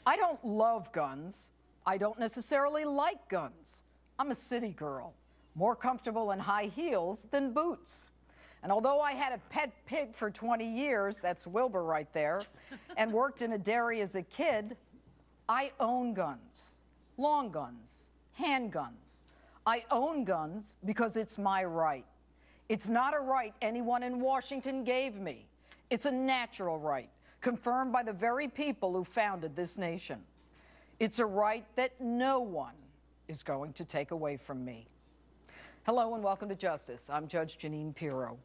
I don't love guns. I don't necessarily like guns. I'm a city girl, more comfortable in high heels than boots. And although I had a pet pig for 20 years, that's Wilbur right there, and worked in a dairy as a kid, I own guns, long guns, handguns. I own guns because it's my right. It's not a right anyone in Washington gave me. It's a natural right, confirmed by the very people who founded this nation. It's a right that no one is going to take away from me. Hello and welcome to Justice. I'm Judge Jeanine Pirro.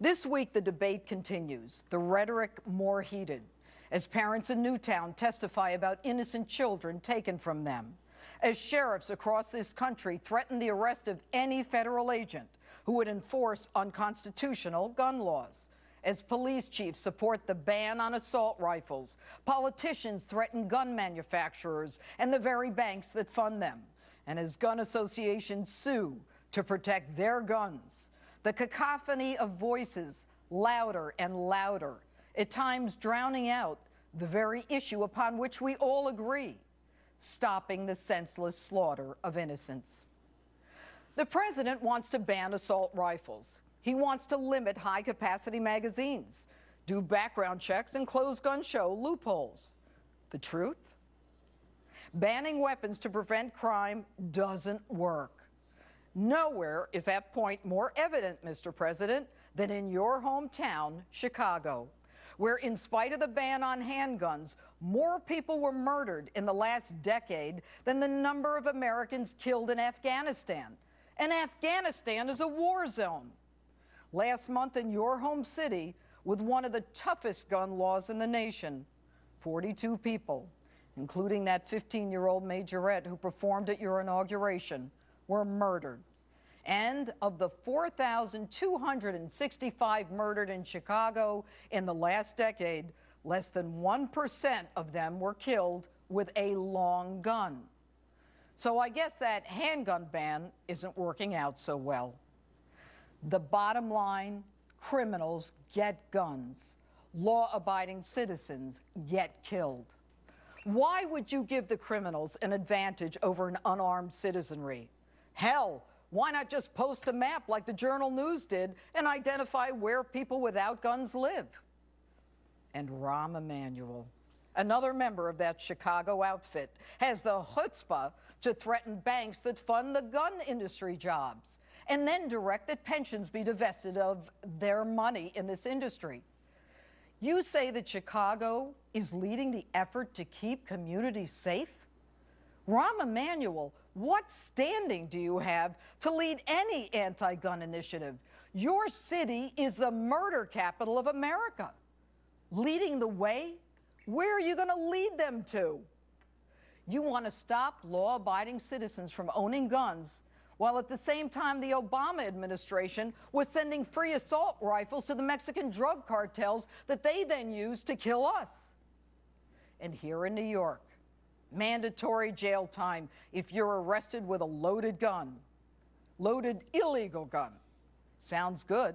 This week, the debate continues, the rhetoric more heated, as parents in Newtown testify about innocent children taken from them, as sheriffs across this country threaten the arrest of any federal agent who would enforce unconstitutional gun laws, as police chiefs support the ban on assault rifles, politicians threaten gun manufacturers and the very banks that fund them, and as gun associations sue to protect their guns. The cacophony of voices, louder and louder, at times drowning out the very issue upon which we all agree, stopping the senseless slaughter of innocents. The president wants to ban assault rifles. He wants to limit high-capacity magazines, do background checks, and close gun show loopholes. The truth? Banning weapons to prevent crime doesn't work. Nowhere is that point more evident, Mr. President, than in your hometown, Chicago, where in spite of the ban on handguns, more people were murdered in the last decade than the number of Americans killed in Afghanistan. And Afghanistan is a war zone. Last month in your home city, with one of the toughest gun laws in the nation, 42 people, including that 15-year-old majorette who performed at your inauguration, were murdered. And of the 4,265 murdered in Chicago in the last decade, less than 1% of them were killed with a long gun. So I guess that handgun ban isn't working out so well. The bottom line, criminals get guns. Law-abiding citizens get killed. Why would you give the criminals an advantage over an unarmed citizenry? Hell, why not just post a map like the Journal News did and identify where people without guns live? And Rahm Emanuel, another member of that Chicago outfit, has the chutzpah to threaten banks that fund the gun industry jobs and then direct that pensions be divested of their money in this industry. You say that Chicago is leading the effort to keep communities safe? Rahm Emanuel, what standing do you have to lead any anti-gun initiative? Your city is the murder capital of America. Leading the way? Where are you going to lead them to? You want to stop law-abiding citizens from owning guns, while at the same time the Obama administration was sending free assault rifles to the Mexican drug cartels that they then used to kill us. And here in New York, mandatory jail time if you're arrested with a loaded gun. Loaded illegal gun. Sounds good.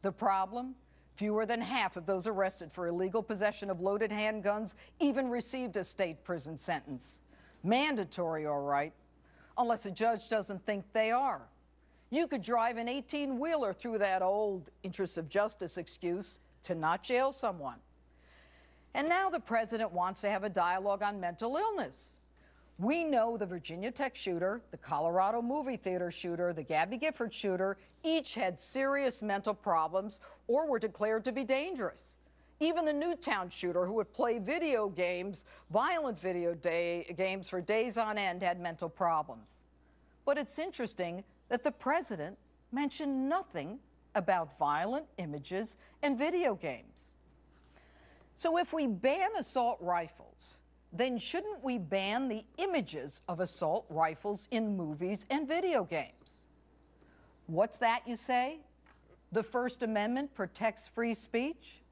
The problem? Fewer than half of those arrested for illegal possession of loaded handguns even received a state prison sentence. Mandatory, all right, unless a judge doesn't think they are. You could drive an 18-wheeler through that old interest of justice excuse to not jail someone. And now the president wants to have a dialogue on mental illness. We know the Virginia Tech shooter, the Colorado movie theater shooter, the Gabby Gifford shooter, each had serious mental problems or were declared to be dangerous. Even the Newtown shooter, who would play video games, violent games for days on end, had mental problems. But it's interesting that the president mentioned nothing about violent images and video games. So if we ban assault rifles, then shouldn't we ban the images of assault rifles in movies and video games? What's that, you say? The First Amendment protects free speech?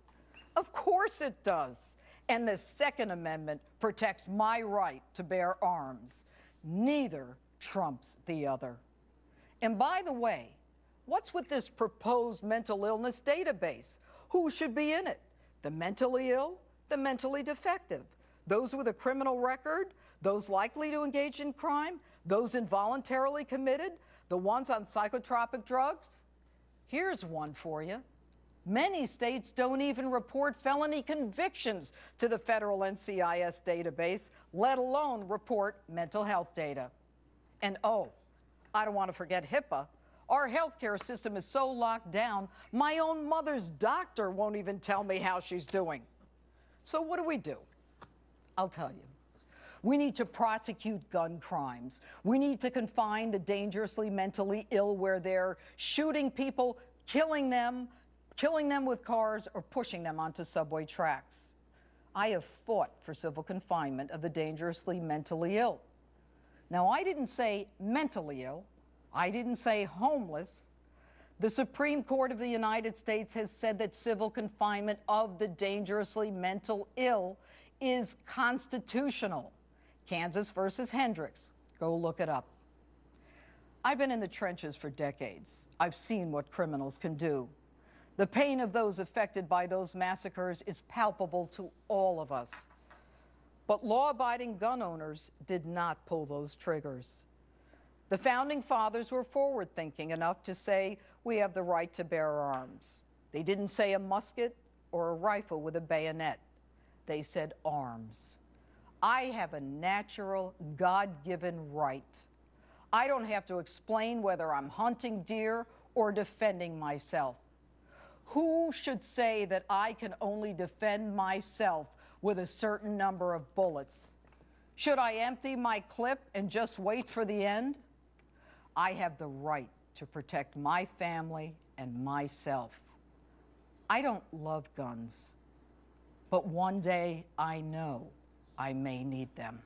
Of course it does. And the Second Amendment protects my right to bear arms. Neither trumps the other. And by the way, what's with this proposed mental illness database? Who should be in it? The mentally ill, the mentally defective, those with a criminal record, those likely to engage in crime, those involuntarily committed, the ones on psychotropic drugs? Here's one for you. Many states don't even report felony convictions to the federal NCIS database, let alone report mental health data. And oh, I don't want to forget HIPAA. Our healthcare system is so locked down, my own mother's doctor won't even tell me how she's doing. So what do? I'll tell you. We need to prosecute gun crimes. We need to confine the dangerously mentally ill where they're shooting people, killing them with cars, or pushing them onto subway tracks. I have fought for civil confinement of the dangerously mentally ill. Now, I didn't say mentally ill. I didn't say homeless. The Supreme Court of the United States has said that civil confinement of the dangerously mental ill is constitutional. Kansas versus Hendricks. Go look it up. I've been in the trenches for decades. I've seen what criminals can do. The pain of those affected by those massacres is palpable to all of us. But law-abiding gun owners did not pull those triggers. The Founding Fathers were forward-thinking enough to say we have the right to bear arms. They didn't say a musket or a rifle with a bayonet. They said arms. I have a natural, God-given right. I don't have to explain whether I'm hunting deer or defending myself. Who should say that I can only defend myself with a certain number of bullets? Should I empty my clip and just wait for the end? I have the right to protect my family and myself. I don't love guns, but one day I know I may need them.